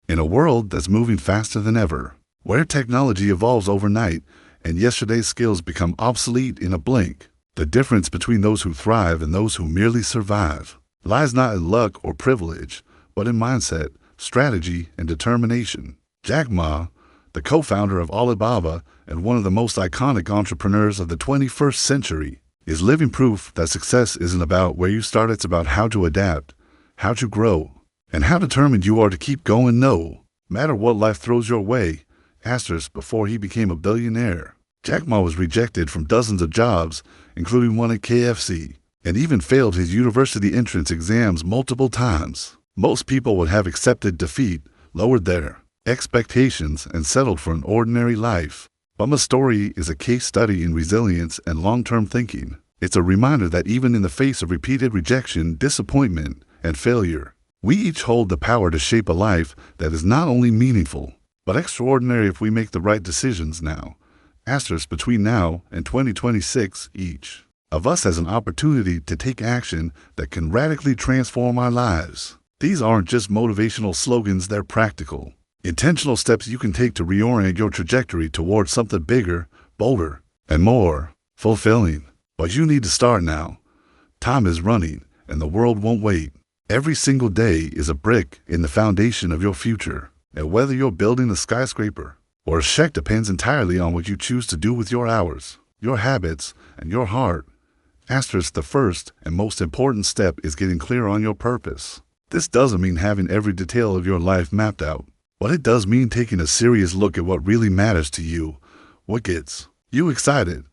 In a world that's moving faster than ever, where technology evolves overnight and yesterday's skills become obsolete in a blink, the difference between those who thrive and those who merely survive lies not in luck or privilege, but in mindset, strategy, and determination. Jack Ma, the co-founder of Alibaba and one of the most iconic entrepreneurs of the 21st century, is living proof that success isn't about where you start, it's about how to adapt, how to grow, and how determined you are to keep going no matter what life throws your way. Before he became a billionaire, Jack Ma was rejected from dozens of jobs, including one at KFC, and even failed his university entrance exams multiple times. Most people would have accepted defeat, lowered their expectations, and settled for an ordinary life. But Ma's story is a case study in resilience and long-term thinking. It's a reminder that even in the face of repeated rejection, disappointment, and failure, we each hold the power to shape a life that is not only meaningful, but extraordinary if we make the right decisions now. Between now and 2026, each of us has an opportunity to take action that can radically transform our lives. These aren't just motivational slogans, they're practical, intentional steps you can take to reorient your trajectory towards something bigger, bolder, and more fulfilling. But you need to start now. Time is running, and the world won't wait. Every single day is a brick in the foundation of your future. And whether you're building a skyscraper or a shack, depends entirely on what you choose to do with your hours, your habits, and your heart. The first and most important step is getting clear on your purpose. This doesn't mean having every detail of your life mapped out, but it does mean taking a serious look at what really matters to you. What gets you excited?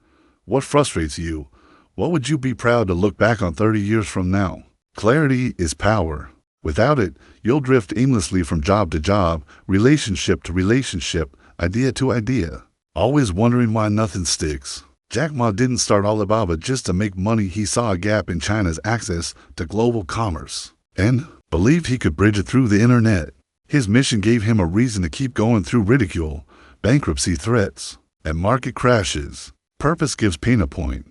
What frustrates you? What would you be proud to look back on 30 years from now? Clarity is power. Without it, you'll drift aimlessly from job to job, relationship to relationship, idea to idea, always wondering why nothing sticks. Jack Ma didn't start Alibaba just to make money. He saw a gap in China's access to global commerce and believed he could bridge it through the internet. His mission gave him a reason to keep going through ridicule, bankruptcy threats, and market crashes. Purpose gives pain a point.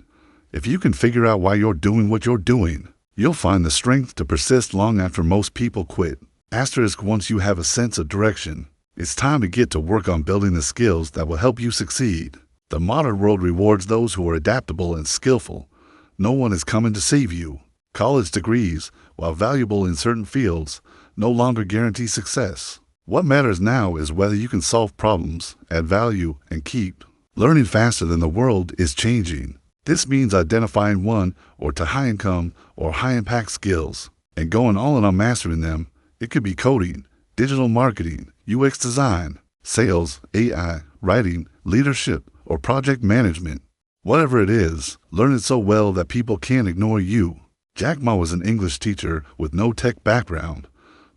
If you can figure out why you're doing what you're doing, you'll find the strength to persist long after most people quit. Once you have a sense of direction, it's time to get to work on building the skills that will help you succeed. The modern world rewards those who are adaptable and skillful. No one is coming to save you. College degrees, while valuable in certain fields, no longer guarantee success. What matters now is whether you can solve problems, add value, and keep learning faster than the world is changing. This means identifying one or two high-income or high-impact skills and going all in on mastering them. It could be coding, digital marketing, UX design, sales, AI, writing, leadership, or project management. Whatever it is, learn it so well that people can't ignore you. Jack Ma was an English teacher with no tech background,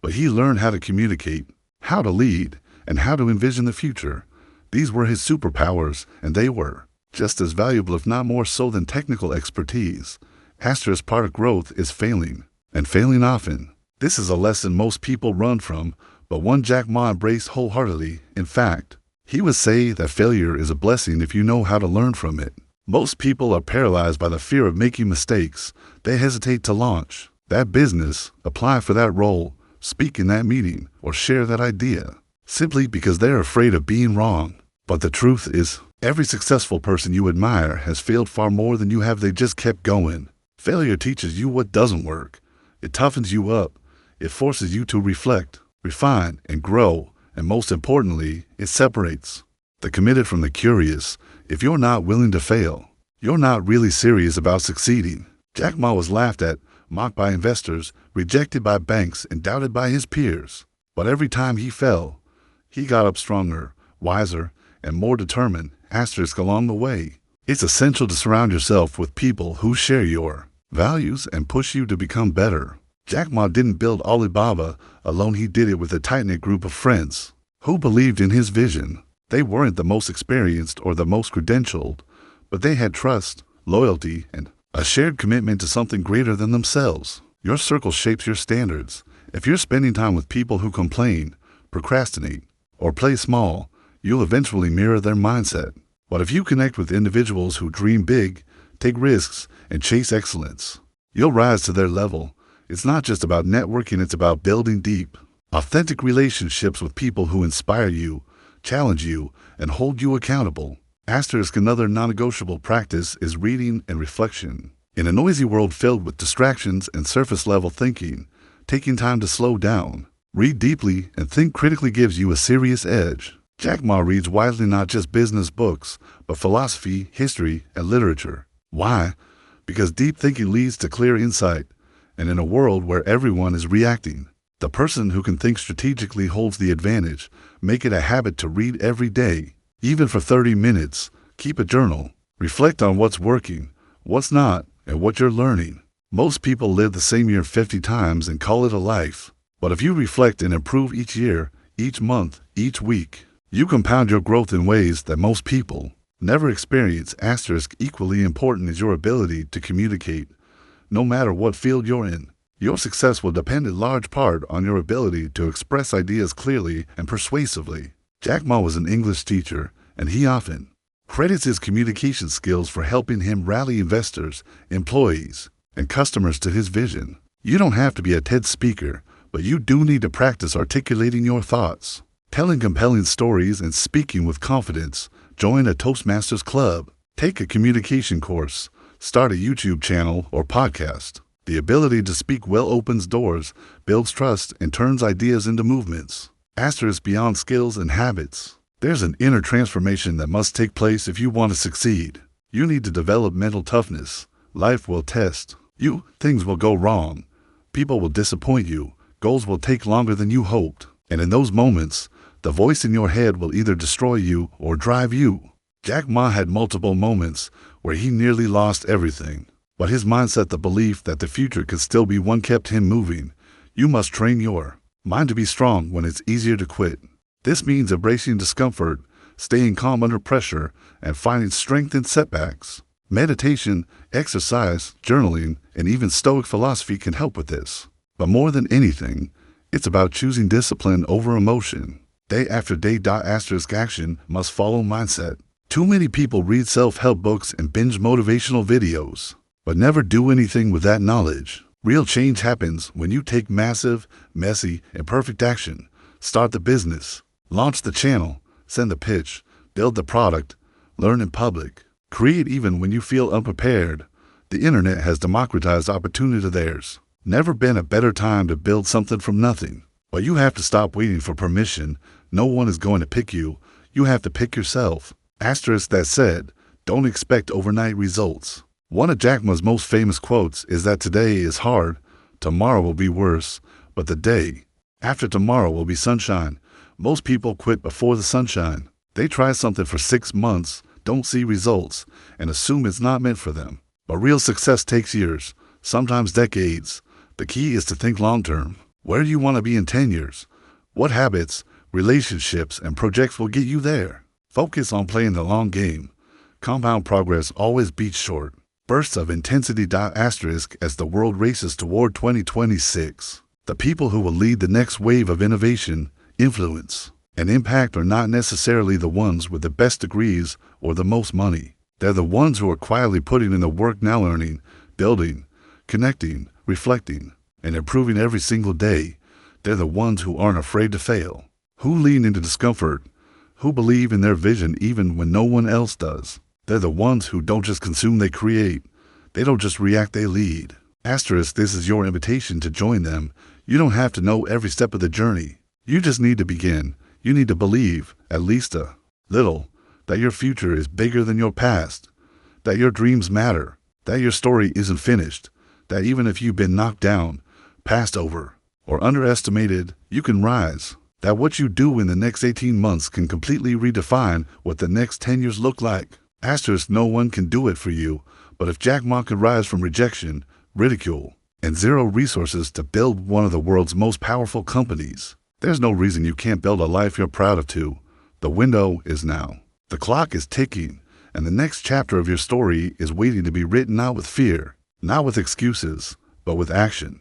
but he learned how to communicate, how to lead, and how to envision the future. These were his superpowers, and they were just as valuable, if not more so, than technical expertise. Part of growth is failing, and failing often. This is a lesson most people run from, but one Jack Ma embraced wholeheartedly. In fact, he would say that failure is a blessing if you know how to learn from it. Most people are paralyzed by the fear of making mistakes. They hesitate to launch that business, apply for that role, speak in that meeting, or share that idea, simply because they're afraid of being wrong. But the truth is, every successful person you admire has failed far more than you have. They just kept going. Failure teaches you what doesn't work. It toughens you up. It forces you to reflect, refine, and grow. And most importantly, it separates the committed from the curious. If you're not willing to fail, you're not really serious about succeeding. Jack Ma was laughed at, mocked by investors, rejected by banks, and doubted by his peers. But every time he fell, he got up stronger, wiser, and more determined. Along the way, it's essential to surround yourself with people who share your values and push you to become better. Jack Ma didn't build Alibaba alone. He did it with a tight-knit group of friends who believed in his vision. They weren't the most experienced or the most credentialed, but they had trust, loyalty, and a shared commitment to something greater than themselves. Your circle shapes your standards. If you're spending time with people who complain, procrastinate, or play small, you'll eventually mirror their mindset. But if you connect with individuals who dream big, take risks, and chase excellence, you'll rise to their level. It's not just about networking, it's about building deep, Authentic relationships with people who inspire you, challenge you, and hold you accountable. Asterisk another non-negotiable practice is reading and reflection. In a noisy world filled with distractions and surface-level thinking, taking time to slow down, read deeply, and think critically gives you a serious edge. Jack Ma reads widely not just business books, but philosophy, history, and literature. Why? Because deep thinking leads to clear insight, and in a world where everyone is reacting, the person who can think strategically holds the advantage. Make it a habit to read every day, even for 30 minutes. Keep a journal. Reflect on what's working, what's not, and what you're learning. Most people live the same year 50 times and call it a life. But if you reflect and improve each year, each month, each week, you compound your growth in ways that most people never experience. Asterisk equally important is your ability to communicate. No matter what field you're in, your success will depend in large part on your ability to express ideas clearly and persuasively. Jack Ma was an English teacher, and he often credits his communication skills for helping him rally investors, employees, and customers to his vision. You don't have to be a TED speaker, but you do need to practice articulating your thoughts, telling compelling stories, and speaking with confidence. Join a Toastmasters club, take a communication course, start a YouTube channel or podcast. The ability to speak well opens doors, builds trust, and turns ideas into movements. Asterisk beyond skills and habits. There's an inner transformation that must take place if you want to succeed. You need to develop mental toughness. Life will test you. Things will go wrong. People will disappoint you. Goals will take longer than you hoped. And in those moments, the voice in your head will either destroy you or drive you. Jack Ma had multiple moments where he nearly lost everything. But his mindset, the belief that the future could still be one, kept him moving. You must train your mind to be strong when it's easier to quit. This means embracing discomfort, staying calm under pressure, and finding strength in setbacks. Meditation, exercise, journaling, and even Stoic philosophy can help with this. But more than anything, it's about choosing discipline over emotion. Day after day. Asterisk action must follow mindset. Too many people read self-help books and binge motivational videos, but never do anything with that knowledge. Real change happens when you take massive, messy, and perfect action. Start the business, launch the channel, send the pitch, build the product, learn in public. Create even when you feel unprepared. The internet has democratized opportunity. There's never been a better time to build something from nothing. But you have to stop waiting for permission. No one is going to pick you. You have to pick yourself. Asterisk that said, don't expect overnight results. One of Jack Ma's most famous quotes is that today is hard, tomorrow will be worse, but the day after tomorrow will be sunshine. Most people quit before the sunshine. They try something for 6 months, don't see results, and assume it's not meant for them. But real success takes years, sometimes decades. The key is to think long-term. Where do you want to be in 10 years? What habits, relationships, and projects will get you there? Focus on playing the long game. Compound progress always beats short bursts of intensity. Asterisk as the world races toward 2026. The people who will lead the next wave of innovation, influence, and impact are not necessarily the ones with the best degrees or the most money. They're the ones who are quietly putting in the work now, learning, building, connecting, reflecting, and improving every single day. They're the ones who aren't afraid to fail, who lean into discomfort, who believe in their vision even when no one else does. They're the ones who don't just consume, they create. They don't just react, they lead. Asterisk this is your invitation to join them. You don't have to know every step of the journey. You just need to begin. You need to believe, at least a little, that your future is bigger than your past, that your dreams matter, that your story isn't finished, that even if you've been knocked down, passed over, or underestimated, you can rise, that what you do in the next 18 months can completely redefine what the next 10 years look like. Asterisk no one can do it for you, but if Jack Ma could rise from rejection, ridicule, and zero resources to build one of the world's most powerful companies, there's no reason you can't build a life you're proud of too. The window is now. The clock is ticking, and the next chapter of your story is waiting to be written, not with fear, not with excuses, but with action.